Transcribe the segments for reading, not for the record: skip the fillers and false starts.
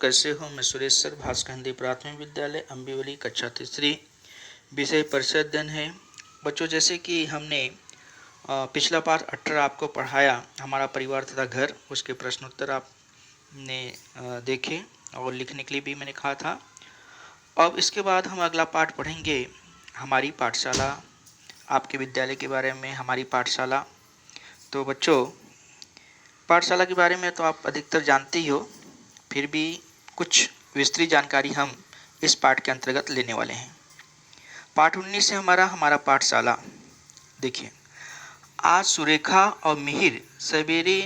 कैसे हो? मैं सुरेश सर, भास्कर हिंदी प्राथमिक विद्यालय अम्बिवली, कक्षा तीसरी। विषय परिषद अध्ययन है। बच्चों, जैसे कि हमने पिछला पाठ 18 आपको पढ़ाया, हमारा परिवार तथा घर, उसके प्रश्नोत्तर आपने देखे और लिखने के लिए भी मैंने कहा था। अब इसके बाद हम अगला पाठ पढ़ेंगे, हमारी पाठशाला, आपके विद्यालय के बारे में, हमारी पाठशाला। तो बच्चों, पाठशाला के बारे में तो आप अधिकतर जानते ही हो, फिर भी कुछ विस्तृत जानकारी हम इस पाठ के अंतर्गत लेने वाले हैं। पाठ 19 से हमारा पाठशाला। देखिए, आज सुरेखा और मिहिर सवेरे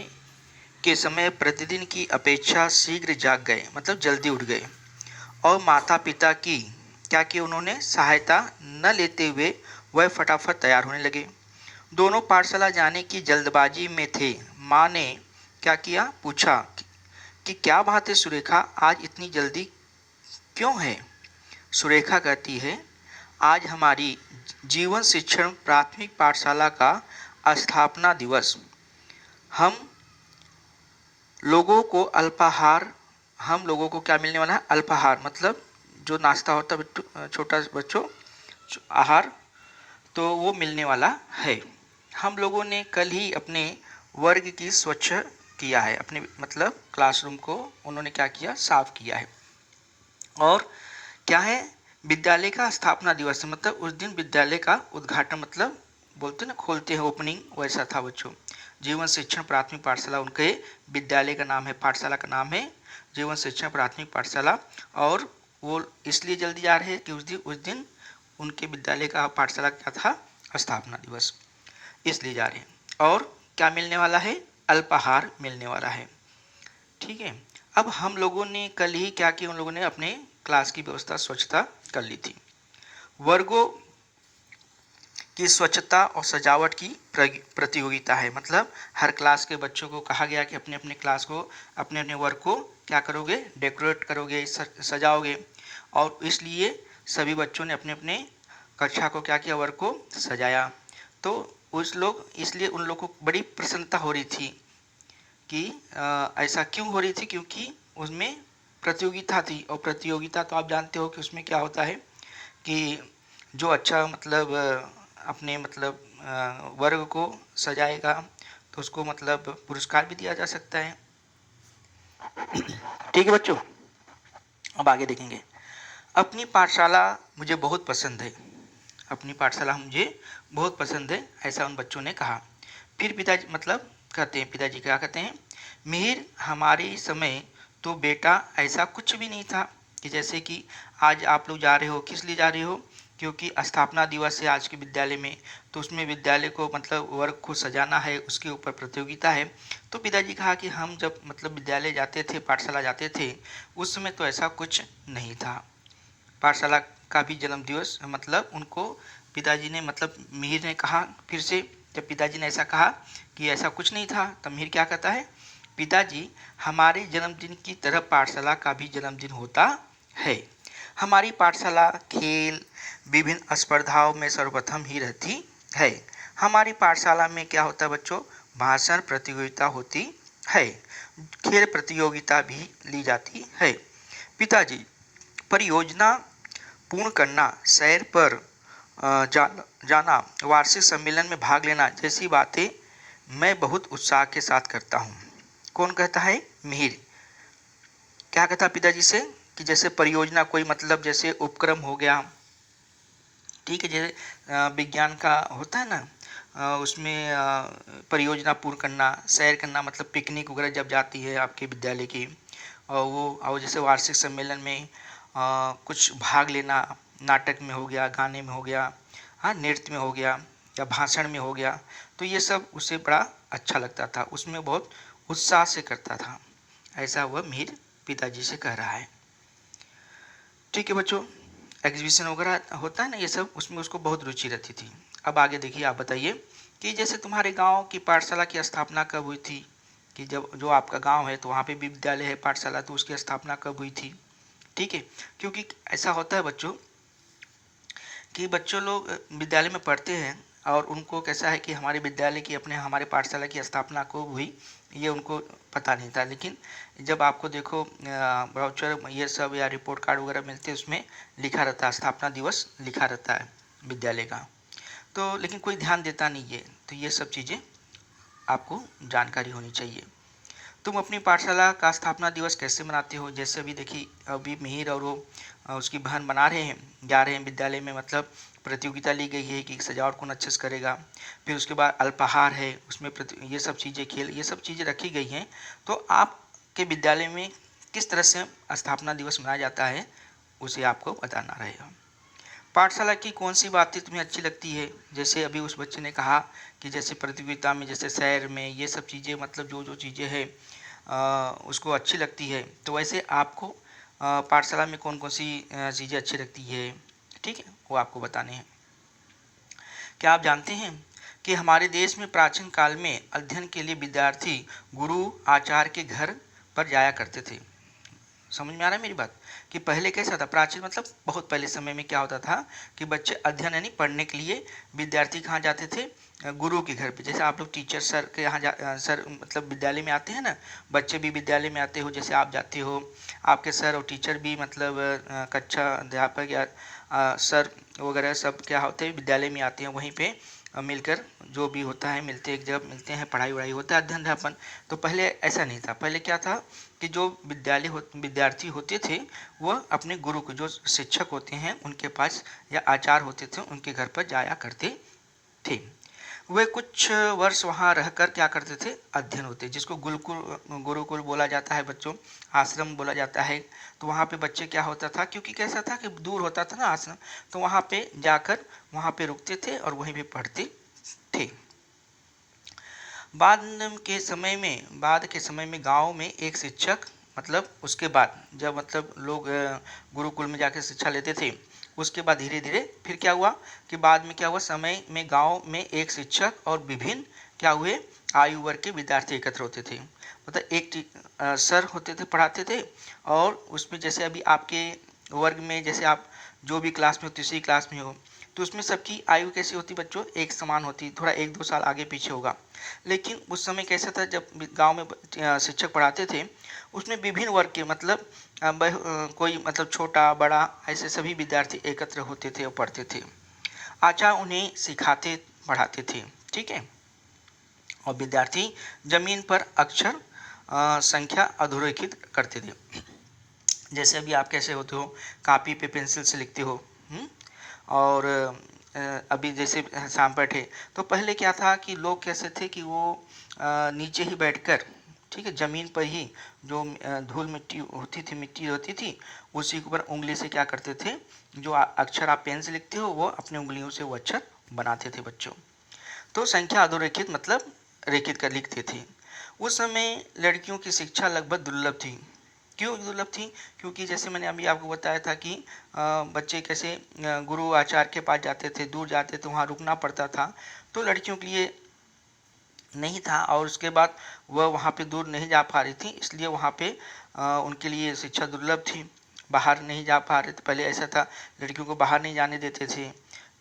के समय प्रतिदिन की अपेक्षा शीघ्र जाग गए, मतलब जल्दी उठ गए, और माता पिता की क्या कि उन्होंने सहायता न लेते हुए वह फटाफट तैयार होने लगे। दोनों पाठशाला जाने की जल्दबाजी में थे। माँ ने क्या किया, पूछा कि क्या बात है सुरेखा, आज इतनी जल्दी क्यों है? सुरेखा कहती है, आज हमारी जीवन शिक्षण प्राथमिक पाठशाला का स्थापना दिवस। हम लोगों को क्या मिलने वाला है? अल्पाहार, मतलब जो नाश्ता होता है छोटा बच्चों, आहार, तो वो मिलने वाला है। हम लोगों ने कल ही अपने वर्ग की स्वच्छ किया है, अपने मतलब क्लासरूम को उन्होंने क्या किया, साफ किया है। और क्या है, विद्यालय का स्थापना दिवस, मतलब उस दिन विद्यालय का उद्घाटन, मतलब बोलते ना खोलते हैं, ओपनिंग, वैसा था बच्चों। जीवन शिक्षण प्राथमिक पाठशाला उनके विद्यालय का नाम है, पाठशाला का नाम है जीवन शिक्षण प्राथमिक पाठशाला। और वो इसलिए जल्दी जा रहे हैं कि उस दिन उनके विद्यालय का पाठशाला क्या था, स्थापना दिवस, इसलिए जा रहे हैं। और क्या मिलने वाला है? अल्पाहार मिलने वाला है। ठीक है। अब हम लोगों ने कल ही क्या किया, उन लोगों ने अपने क्लास की व्यवस्था, स्वच्छता कर ली थी। वर्गों की स्वच्छता और सजावट की प्रतियोगिता है, मतलब हर क्लास के बच्चों को कहा गया कि अपने अपने क्लास को, अपने अपने वर्ग को क्या करोगे, डेकोरेट करोगे, सजाओगे। और इसलिए सभी बच्चों ने अपने अपने कक्षा को क्या किया, वर्ग को सजाया। तो इसलिए उन लोग को बड़ी प्रसन्नता हो रही थी कि ऐसा क्यों हो रही थी, क्योंकि उसमें प्रतियोगिता थी। और प्रतियोगिता तो आप जानते हो कि उसमें क्या होता है कि जो अच्छा मतलब अपने मतलब वर्ग को सजाएगा तो उसको मतलब पुरस्कार भी दिया जा सकता है। ठीक है बच्चों, अब आगे देखेंगे। अपनी पाठशाला मुझे बहुत पसंद है, अपनी पाठशाला मुझे बहुत पसंद है, ऐसा उन बच्चों ने कहा। फिर पिताजी मतलब कहते हैं, पिताजी क्या कहते हैं, मिहिर, हमारे समय तो बेटा ऐसा कुछ भी नहीं था कि जैसे कि आज आप लोग जा रहे हो, किस लिए जा रहे हो, क्योंकि स्थापना दिवस है आज के विद्यालय में, तो उसमें विद्यालय को मतलब वर्ग को सजाना है, उसके ऊपर प्रतियोगिता है। तो पिताजी कहा कि हम जब मतलब विद्यालय जाते थे, पाठशाला जाते थे, उस समय तो ऐसा कुछ नहीं था। पाठशाला का भी जन्म दिवस, मतलब उनको पिताजी ने, मतलब मिहिर ने कहा फिर से, जब पिताजी ने ऐसा कहा कि ऐसा कुछ नहीं था, तब मिहिर क्या कहता है, पिताजी, हमारे जन्मदिन की तरह पाठशाला का भी जन्मदिन होता है। हमारी पाठशाला खेल, विभिन्न स्पर्धाओं में सर्वप्रथम ही रहती है। हमारी पाठशाला में क्या होता है बच्चों, भाषण प्रतियोगिता होती है, खेल प्रतियोगिता भी ली जाती है। पिताजी, परियोजना पूर्ण करना, सैर पर जाना, वार्षिक सम्मेलन में भाग लेना जैसी बातें मैं बहुत उत्साह के साथ करता हूँ। कौन कहता है? मिहिर। क्या कहता पिताजी से कि जैसे परियोजना, कोई मतलब जैसे उपक्रम हो गया, ठीक है, जैसे विज्ञान का होता है ना, उसमें परियोजना पूर्ण करना, सैर करना, मतलब पिकनिक वगैरह जब जाती है आपके विद्यालय की, और जैसे वार्षिक सम्मेलन में कुछ भाग लेना, नाटक में हो गया, गाने में हो गया, हाँ, नृत्य में हो गया, या भाषण में हो गया, तो ये सब उसे बड़ा अच्छा लगता था, उसमें बहुत उत्साह से करता था। ऐसा वह मिहिर पिताजी से कह रहा है। ठीक है बच्चों, एग्जीबिशन वगैरह होता है ना, ये सब, उसमें उसको बहुत रुचि रहती थी। अब आगे देखिए, आप बताइए कि जैसे तुम्हारे गांव की पाठशाला की स्थापना कब हुई थी, कि जब जो आपका गांव है तो वहाँ पे भी विद्यालय है, पाठशाला, तो उसकी स्थापना कब हुई थी। ठीक है, क्योंकि ऐसा होता है बच्चों कि बच्चों लोग विद्यालय में पढ़ते हैं और उनको कैसा है कि हमारे विद्यालय की अपने हमारे पाठशाला की स्थापना को हुई ये उनको पता नहीं था। लेकिन जब आपको देखो ब्राउचर ये सब या रिपोर्ट कार्ड वगैरह मिलते हैं उसमें लिखा रहता है स्थापना दिवस लिखा रहता है विद्यालय का। तो लेकिन कोई ध्यान देता नहीं है। तो ये सब चीज़ें आपको जानकारी होनी चाहिए। तुम अपनी पाठशाला का स्थापना दिवस कैसे मनाते हो? जैसे अभी देखिए अभी मिहिर और वो उसकी बहन बना रहे हैं, जा रहे हैं विद्यालय में, मतलब प्रतियोगिता ली गई है कि सजावट कौन अच्छे से करेगा। फिर उसके बाद अल्पाहार है, उसमें ये सब चीज़ें खेल ये सब चीज़ें रखी गई हैं। तो आपके विद्यालय में किस तरह से स्थापना दिवस मनाया जाता है उसे आपको बताना रहेगा। पाठशाला की कौन सी बातें तुम्हें अच्छी लगती है? जैसे अभी उस बच्चे ने कहा कि जैसे प्रतियोगिता में, जैसे शहर में ये सब चीज़ें, मतलब जो जो चीज़ें हैं उसको अच्छी लगती है। तो वैसे आपको पाठशाला में कौन कौन सी चीज़ें अच्छी लगती है, ठीक है, वो आपको बताने हैं। क्या आप जानते हैं कि हमारे देश में प्राचीन काल में अध्ययन के लिए विद्यार्थी गुरु आचार्य के घर पर जाया करते थे? समझ में आ रहा है मेरी बात? कि पहले कैसा था, प्राचीन मतलब बहुत पहले समय में क्या होता था कि बच्चे अध्ययन यानी पढ़ने के लिए विद्यार्थी कहाँ जाते थे? गुरु के घर पे। जैसे आप लोग टीचर सर के यहाँ सर मतलब विद्यालय में आते हैं ना, बच्चे भी विद्यालय में आते हो, जैसे आप जाते हो, आपके सर और टीचर भी मतलब कक्षा अध्यापक या सर वगैरह सब क्या होते हैं विद्यालय में आते हैं, वहीं पे मिलकर जो भी होता है मिलते एक जगह मिलते हैं, पढ़ाई वढ़ाई होता है, अध्ययन अध्यापन। तो पहले ऐसा नहीं था। पहले क्या था कि जो विद्यार्थी होते थे वह अपने गुरु को, जो शिक्षक होते हैं उनके पास या आचार्य होते थे उनके घर पर जाया करते थे। वे कुछ वर्ष वहाँ रहकर क्या करते थे? अध्ययन होते, जिसको गुरुकुल बोला जाता है बच्चों, आश्रम बोला जाता है। तो वहाँ पे बच्चे क्या होता था, क्योंकि कैसा था कि दूर होता था ना आश्रम, तो वहाँ पे जाकर वहाँ पे रुकते थे और वहीं पे पढ़ते थे। बाद के समय में गांव में एक शिक्षक, मतलब उसके बाद जब मतलब लोग गुरुकुल में जाकर शिक्षा लेते थे, उसके बाद धीरे धीरे फिर क्या हुआ कि बाद में क्या हुआ, समय में गांव में एक शिक्षक और विभिन्न क्या हुए आयु वर्ग के विद्यार्थी एकत्र होते थे। मतलब एक सर होते थे पढ़ाते थे, और उसमें जैसे अभी आपके वर्ग में जैसे आप जो भी क्लास में हो, तीसरी क्लास में हो, तो उसमें सबकी आयु कैसी होती बच्चों? एक समान होती, थोड़ा एक दो साल आगे पीछे होगा। लेकिन उस समय कैसा था, जब गांव में शिक्षक पढ़ाते थे, उसमें विभिन्न वर्ग के मतलब कोई मतलब छोटा बड़ा ऐसे सभी विद्यार्थी एकत्र होते थे और पढ़ते थे। आचार्य उन्हें सिखाते पढ़ाते थे, ठीक है। और विद्यार्थी जमीन पर अक्षर संख्या अधोरेखित करते थे। जैसे अभी आप कैसे होते हो, कापी पे पेंसिल से लिखते हो, और अभी जैसे शाम बैठे, तो पहले क्या था कि लोग कैसे थे कि वो नीचे ही बैठकर, ठीक है, ज़मीन पर ही जो धूल मिट्टी होती थी उसी के ऊपर उंगली से क्या करते थे, जो अक्षर आप पेन से लिखते हो वो अपनी उंगलियों से वो अक्षर बनाते थे बच्चों। तो संख्या अधोरेखित मतलब रेखित कर लिखते थे। उस समय लड़कियों की शिक्षा लगभग दुर्लभ थी। क्यों दुर्लभ थी? क्योंकि जैसे मैंने अभी आपको बताया था कि बच्चे कैसे गुरु आचार्य के पास जाते थे, दूर जाते थे, वहाँ रुकना पड़ता था, तो लड़कियों के लिए नहीं था। और उसके बाद वह वहाँ पे दूर नहीं जा पा रही थी, इसलिए वहाँ पे उनके लिए शिक्षा दुर्लभ थी, बाहर नहीं जा पा रहे थे। पहले ऐसा था, लड़कियों को बाहर नहीं जाने देते थे।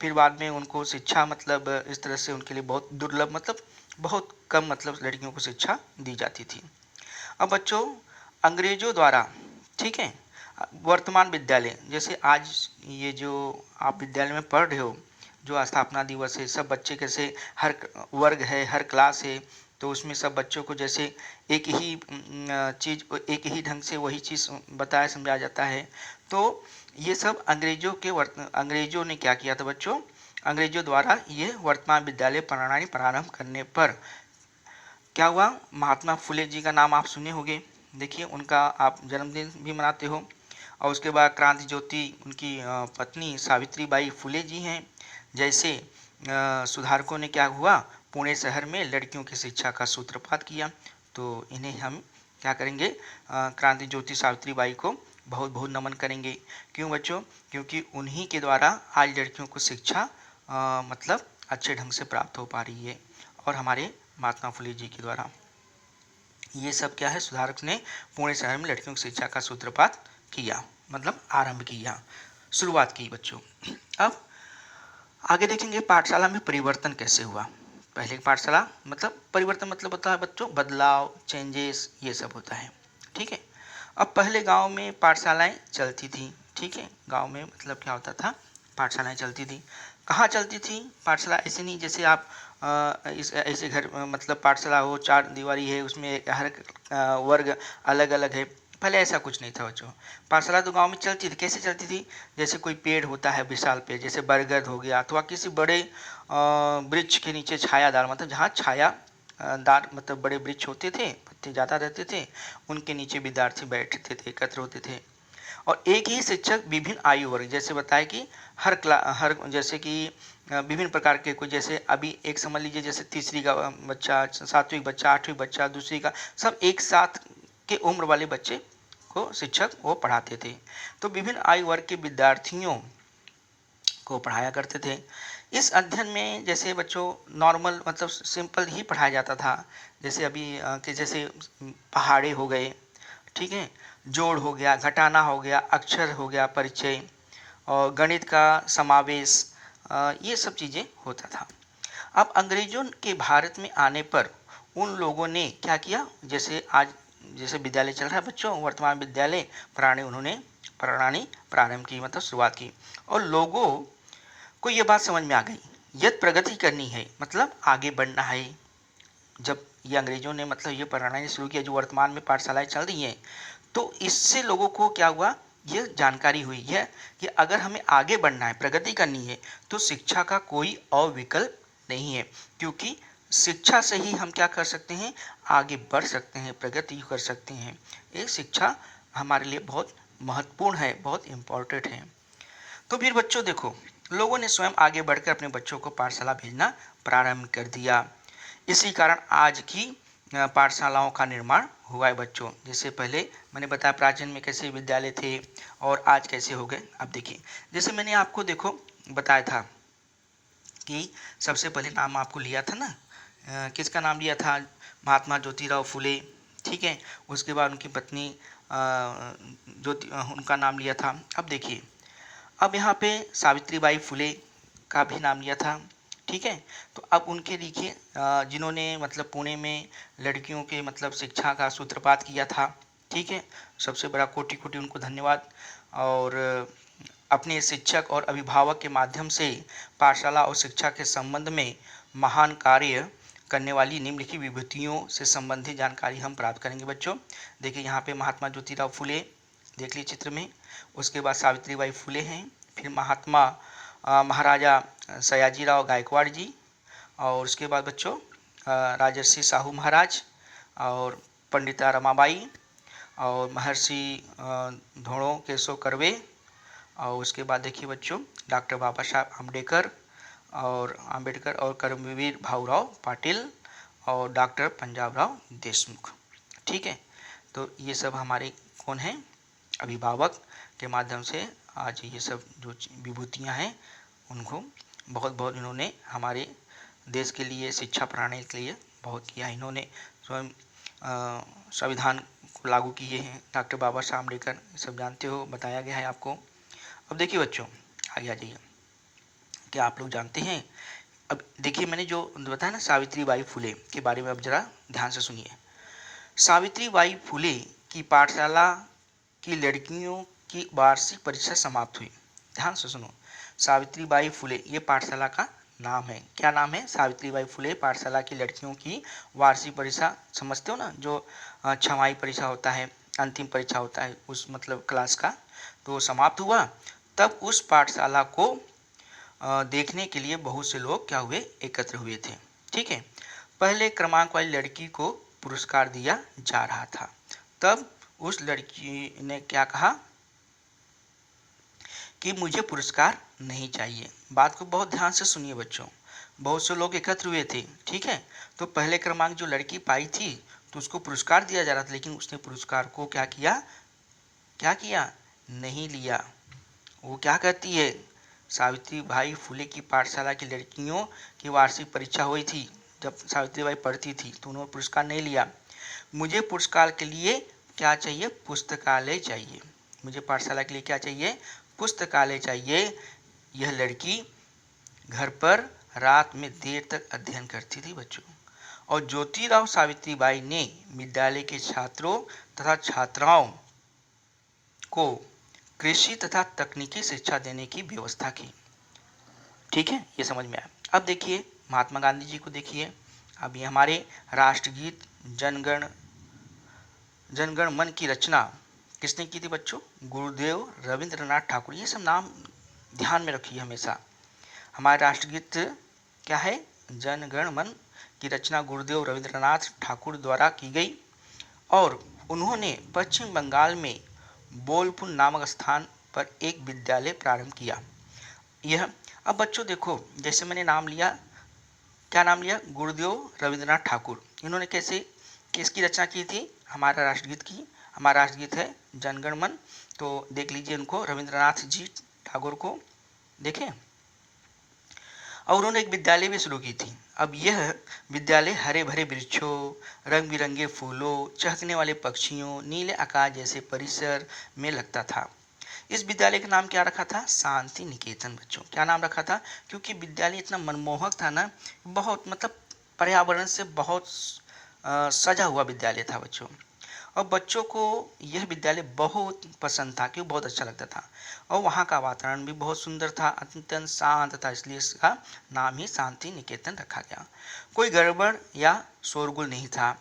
फिर बाद में उनको शिक्षा मतलब इस तरह से उनके लिए बहुत दुर्लभ, मतलब बहुत कम मतलब लड़कियों को शिक्षा दी जाती थी। अब बच्चों अंग्रेजों द्वारा, ठीक है, वर्तमान विद्यालय जैसे आज ये जो आप विद्यालय में पढ़ रहे हो, जो स्थापना दिवस है, सब बच्चे कैसे हर वर्ग है, हर क्लास है, तो उसमें सब बच्चों को जैसे एक ही चीज़, एक ही ढंग से वही चीज़ बताया समझाया जाता है। तो ये सब अंग्रेजों ने क्या किया था बच्चों, अंग्रेजों द्वारा ये वर्तमान विद्यालय प्रणाली प्रारंभ करने पर क्या हुआ, महात्मा फुले जी का नाम आप सुने होंगे। देखिए उनका आप जन्मदिन भी मनाते हो। और उसके बाद क्रांति ज्योति उनकी पत्नी सावित्री बाई फुले जी हैं। जैसे सुधारकों ने क्या हुआ, पुणे शहर में लड़कियों की शिक्षा का सूत्रपात किया। तो इन्हें हम क्या करेंगे, क्रांति ज्योति सावित्री बाई को बहुत बहुत नमन करेंगे। क्यों बच्चों? क्योंकि उन्हीं के द्वारा आज लड़कियों को शिक्षा मतलब अच्छे ढंग से प्राप्त हो पा रही है, और हमारे महात्मा फुले जी के द्वारा ये सब क्या है, सुधारक ने पुणे शहर में लड़कियों की शिक्षा का सूत्रपात किया, मतलब आरंभ किया, शुरुआत की बच्चों। अब आगे देखेंगे पाठशाला में परिवर्तन कैसे हुआ। पहले की पाठशाला मतलब परिवर्तन मतलब होता है बच्चों बदलाव, चेंजेस, ये सब होता है। ठीक है। अब पहले गांव में पाठशालाएं चलती थी। ठीक है, गांव में मतलब क्या होता था, पाठशालाएं चलती थी। कहाँ चलती थी पाठशाला, ऐसे नहीं जैसे आप इस ऐसे घर मतलब पाठशाला हो, चार दीवारी है, उसमें हर वर्ग अलग अलग है। पहले ऐसा कुछ नहीं था बच्चों। पाठशाला तो गांव में चलती थी। कैसे चलती थी, जैसे कोई पेड़ होता है विशाल पेड़, जैसे बरगद हो गया, अथवा किसी बड़े वृक्ष के नीचे छायादार, मतलब जहाँ छाया दार मतलब बड़े वृक्ष होते थे, पत्ते ज़्यादा रहते थे, उनके नीचे विद्यार्थी बैठते थे, एकत्र होते थे। और एक ही शिक्षक विभिन्न आयु वर्ग, जैसे बताया कि हर जैसे कि विभिन्न प्रकार के, कोई जैसे अभी एक समझ लीजिए जैसे तीसरी का बच्चा, सातवीं बच्चा, आठवीं बच्चा, दूसरी का, सब एक साथ के उम्र वाले बच्चे को शिक्षक वो पढ़ाते थे। तो विभिन्न आयु वर्ग के विद्यार्थियों को पढ़ाया करते थे। इस अध्ययन में जैसे बच्चों नॉर्मल मतलब सिंपल ही पढ़ाया जाता था। जैसे अभी कि जैसे पहाड़े हो गए, ठीक है, जोड़ हो गया, घटाना हो गया, अक्षर हो गया, परिचय और गणित का समावेश, ये सब चीज़ें होता था। अब अंग्रेजों के भारत में आने पर उन लोगों ने क्या किया, जैसे आज जैसे विद्यालय चल रहा है बच्चों, वर्तमान विद्यालय प्रणाली प्रारंभ की, मतलब शुरुआत की। और लोगों को ये बात समझ में आ गई, यदि प्रगति करनी है मतलब आगे बढ़ना है। जब ये अंग्रेजों ने मतलब ये प्रणाली शुरू किया, जो वर्तमान में पाठशालाएं चल रही हैं, तो इससे लोगों को क्या हुआ, ये जानकारी हुई है कि अगर हमें आगे बढ़ना है, प्रगति करनी है, तो शिक्षा का कोई और विकल्प नहीं है। क्योंकि शिक्षा से ही हम क्या कर सकते हैं, आगे बढ़ सकते हैं, प्रगति कर सकते हैं। ये शिक्षा हमारे लिए बहुत महत्वपूर्ण है, बहुत इम्पोर्टेंट है। तो फिर बच्चों देखो, लोगों ने स्वयं आगे बढ़कर अपने बच्चों को पाठशाला भेजना प्रारंभ कर दिया। इसी कारण आज की पाठशालाओं का निर्माण हुआ है बच्चों। जैसे पहले मैंने बताया प्राचीन में कैसे विद्यालय थे और आज कैसे हो गए। अब देखिए, जैसे मैंने आपको देखो बताया था कि सबसे पहले नाम आपको लिया था ना, किसका नाम लिया था, महात्मा ज्योतिराव फुले। ठीक है, उसके बाद उनकी पत्नी ज्योति, उनका नाम लिया था। अब देखिए, अब यहाँ पे सावित्रीबाई फुले का भी नाम लिया था। ठीक है, तो अब उनके लिखिए जिन्होंने मतलब पुणे में लड़कियों के मतलब शिक्षा का सूत्रपात किया था। ठीक है, सबसे बड़ा कोटि कोटि उनको धन्यवाद। और अपने शिक्षक और अभिभावक के माध्यम से पाठशाला और शिक्षा के संबंध में महान कार्य करने वाली निम्नलिखित विभूतियों से संबंधित जानकारी हम प्राप्त करेंगे बच्चों। देखिए यहाँ पे महात्मा ज्योतिराव फुले देख लीजिए चित्र में, उसके बाद सावित्रीबाई फुले हैं, फिर महात्मा महाराजा सयाजीराव गायकवाड़ जी, और उसके बाद बच्चों राजर्षि साहू महाराज, और पंडिता रमाबाई, और महर्षि धोड़ो केशव कर्वे, और उसके बाद देखिए बच्चों डॉक्टर बाबा साहब आम्बेडकर और कर्मवीर भाऊराव पाटिल और डॉक्टर पंजाबराव देशमुख। ठीक है, तो ये सब हमारे कौन हैं, अभिभावक के माध्यम से आज ये सब जो विभूतियाँ हैं उनको बहुत बहुत इन्होंने हमारे देश के लिए, शिक्षा प्रणाली के लिए बहुत किया। इन्होंने स्वयं संविधान को लागू किए हैं। डॉक्टर बाबा साहब अम्बेडकर, सब जानते हो, बताया गया है आपको। अब देखिए बच्चों आगे आ जाइए, क्या आप लोग जानते हैं, अब देखिए मैंने जो बताया ना सावित्रीबाई फुले के बारे में, अब जरा ध्यान से सुनिए। सावित्रीबाई फुले की पाठशाला की लड़कियों की वार्षिक परीक्षा समाप्त हुई। ध्यान से सुनो, सावित्रीबाई फुले ये पाठशाला का नाम है। क्या नाम है, सावित्रीबाई फुले पाठशाला की लड़कियों की वार्षिक परीक्षा, समझते हो ना, जो छमाही परीक्षा होता है, अंतिम परीक्षा होता है उस मतलब क्लास का, तो समाप्त हुआ। तब उस पाठशाला को देखने के लिए बहुत से लोग क्या हुए, एकत्र हुए थे। ठीक है, पहले क्रमांक वाली लड़की को पुरस्कार दिया जा रहा था। तब उस लड़की ने क्या कहा कि मुझे पुरस्कार नहीं चाहिए। बात को बहुत ध्यान से सुनिए बच्चों, बहुत से लोग एकत्र हुए थे। ठीक है, तो पहले क्रमांक जो लड़की पाई थी तो उसको पुरस्कार दिया जा रहा था, लेकिन उसने पुरस्कार को क्या किया, नहीं लिया। वो क्या कहती है, सावित्रीबाई फुले की पाठशाला की लड़कियों की वार्षिक परीक्षा हुई थी, जब सावित्रीबाई पढ़ती थी तो उन्होंने पुरस्कार नहीं लिया। मुझे पुरस्कार के लिए क्या चाहिए, पुस्तकालय चाहिए। मुझे पाठशाला के लिए क्या चाहिए, पुस्तकालय चाहिए। यह लड़की घर पर रात में देर तक अध्ययन करती थी बच्चों। और ज्योतिराव सावित्रीबाई ने विद्यालय के छात्रों तथा छात्राओं को कृषि तथा तकनीकी शिक्षा देने की व्यवस्था की। ठीक है, ये समझ में आया। अब देखिए महात्मा गांधी जी को देखिए। अब ये हमारे राष्ट्रगीत जनगण मन की रचना किसने की थी बच्चों? गुरुदेव रविंद्रनाथ ठाकुर। ये सब नाम ध्यान में रखिए हमेशा। हमारे राष्ट्रगीत क्या है? जनगण मन की रचना गुरुदेव रविंद्रनाथ ठाकुर द्वारा की गई और उन्होंने पश्चिम बंगाल में बोलपुर नामक स्थान पर एक विद्यालय प्रारंभ किया। यह अब बच्चों देखो, जैसे मैंने नाम लिया, क्या नाम लिया? गुरुदेव रविंद्रनाथ ठाकुर। इन्होंने कैसे किसकी रचना की थी? हमारा राष्ट्रगीत की। हमारा राष्ट्रगीत है जनगण मन। तो देख लीजिए उनको, रविंद्रनाथ जी ठाकुर को देखें। और उन्होंने एक विद्यालय भी शुरू की थी। अब यह विद्यालय हरे भरे वृक्षों, रंग बिरंगे फूलों, चहकने वाले पक्षियों, नीले आकाश जैसे परिसर में लगता था। इस विद्यालय का नाम क्या रखा था? शांति निकेतन बच्चों। क्या नाम रखा था? क्योंकि विद्यालय इतना मनमोहक था ना, बहुत मतलब पर्यावरण से बहुत सजा हुआ विद्यालय था बच्चों। और बच्चों को यह विद्यालय बहुत पसंद था, क्यों? बहुत अच्छा लगता था। और वहाँ का वातावरण भी बहुत सुंदर था, अत्यंत शांत था, इसलिए इसका नाम ही शांति निकेतन रखा गया। कोई गड़बड़ या शोरगुल नहीं था।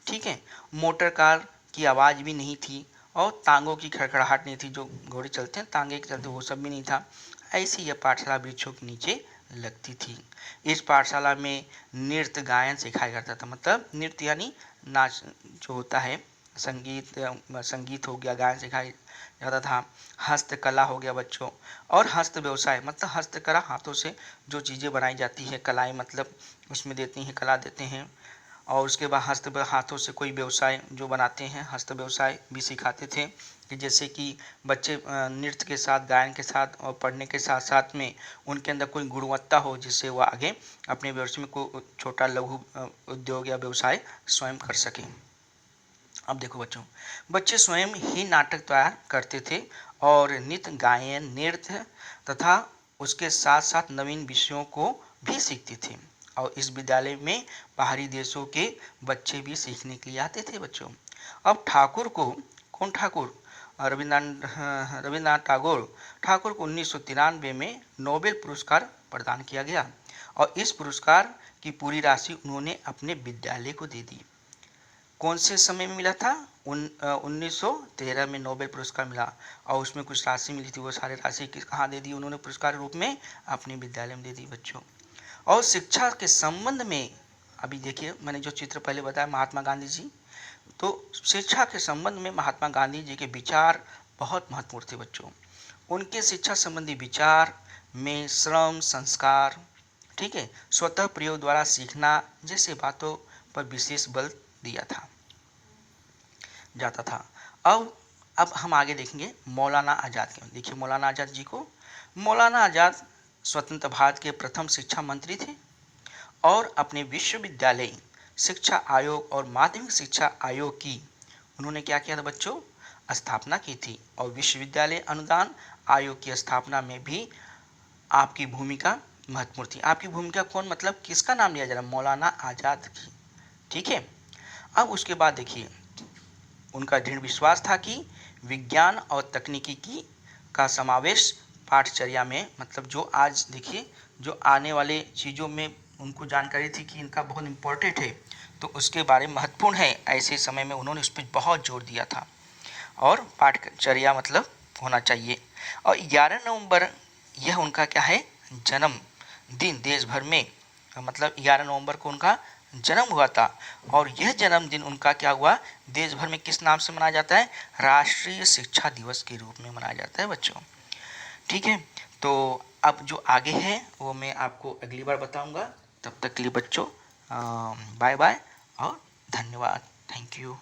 ठीक है, मोटर कार की आवाज़ भी नहीं थी और तांगों की खड़खड़ाहट नहीं थी। जो घोड़े चलते हैं तांगे के चलते, वो सब भी नहीं था। ऐसी यह पाठशाला वृक्षों के नीचे लगती थी। इस पाठशाला में नृत्य गायन सिखाया करता था। मतलब नृत्य यानी नाच जो होता है, संगीत हो गया, गायन सिखाया जाता था। हस्तकला हो गया बच्चों, और हस्त व्यवसाय मतलब हस्तकला, हाथों से जो चीज़ें बनाई जाती है, कलाई मतलब उसमें देती हैं, कला देते हैं। और उसके बाद हाथों से कोई व्यवसाय जो बनाते हैं, हस्त व्यवसाय भी सिखाते थे। कि जैसे कि बच्चे नृत्य के साथ, गायन के साथ और पढ़ने के साथ साथ में उनके अंदर कोई गुणवत्ता हो, जिससे वो आगे अपने व्यवसाय में कोई छोटा लघु उद्योग या व्यवसाय स्वयं कर सकें। अब देखो बच्चों, बच्चे स्वयं ही नाटक तैयार करते थे और नित्य गायन, नृत्य तथा उसके साथ साथ नवीन विषयों को भी सीखते थे। और इस विद्यालय में बाहरी देशों के बच्चे भी सीखने के लिए आते थे बच्चों। अब ठाकुर को, कौन ठाकुर? रविन्द्रनाथ ठाकुर को 1993 में नोबेल पुरस्कार प्रदान किया गया और इस पुरस्कार की पूरी राशि उन्होंने अपने विद्यालय को दे दी। कौन से समय में मिला था? 1913 में नोबेल पुरस्कार मिला और उसमें कुछ राशि मिली थी। वो सारी राशि कहाँ दे दी उन्होंने? पुरस्कार रूप में अपने विद्यालय में दे दी बच्चों। और शिक्षा के संबंध में अभी देखिए, मैंने जो चित्र पहले बताया महात्मा गांधी जी, तो शिक्षा के संबंध में महात्मा गांधी जी के विचार बहुत महत्वपूर्ण थे बच्चों। उनके शिक्षा संबंधी विचार में श्रम, संस्कार, ठीक है, स्वतः प्रयोग द्वारा सीखना जैसे बातों पर विशेष बल दिया था जाता था। अब हम आगे देखेंगे मौलाना आज़ाद के। देखिए मौलाना आज़ाद जी को, मौलाना आज़ाद स्वतंत्र भारत के प्रथम शिक्षा मंत्री थे और अपने विश्वविद्यालय शिक्षा आयोग और माध्यमिक शिक्षा आयोग की उन्होंने क्या किया था बच्चों? स्थापना की थी। और विश्वविद्यालय अनुदान आयोग की स्थापना में भी आपकी भूमिका महत्वपूर्ण थी। आपकी भूमिका कौन, मतलब किसका नाम लिया जा रहा है? मौलाना आज़ाद की। ठीक है, अब उसके बाद देखिए, उनका दृढ़ विश्वास था कि विज्ञान और तकनीकी की का समावेश पाठचर्या में, मतलब जो आज देखिए जो आने वाले चीज़ों में उनको जानकारी थी कि इनका बहुत इम्पोर्टेंट है, तो उसके बारे में महत्वपूर्ण है, ऐसे समय में उन्होंने उस पर बहुत जोर दिया था। और पाठचर्या मतलब होना चाहिए। और 11 नवंबर यह उनका क्या है? जन्म दिन देश भर में, मतलब 11 नवंबर को उनका जन्म हुआ था। और यह जन्मदिन उनका क्या हुआ? देश भर में किस नाम से मनाया जाता है? राष्ट्रीय शिक्षा दिवस के रूप में मनाया जाता है बच्चों। ठीक है, तो अब जो आगे है वो मैं आपको अगली बार बताऊंगा। तब तक के लिए बच्चों बाय बाय और धन्यवाद। Thank you.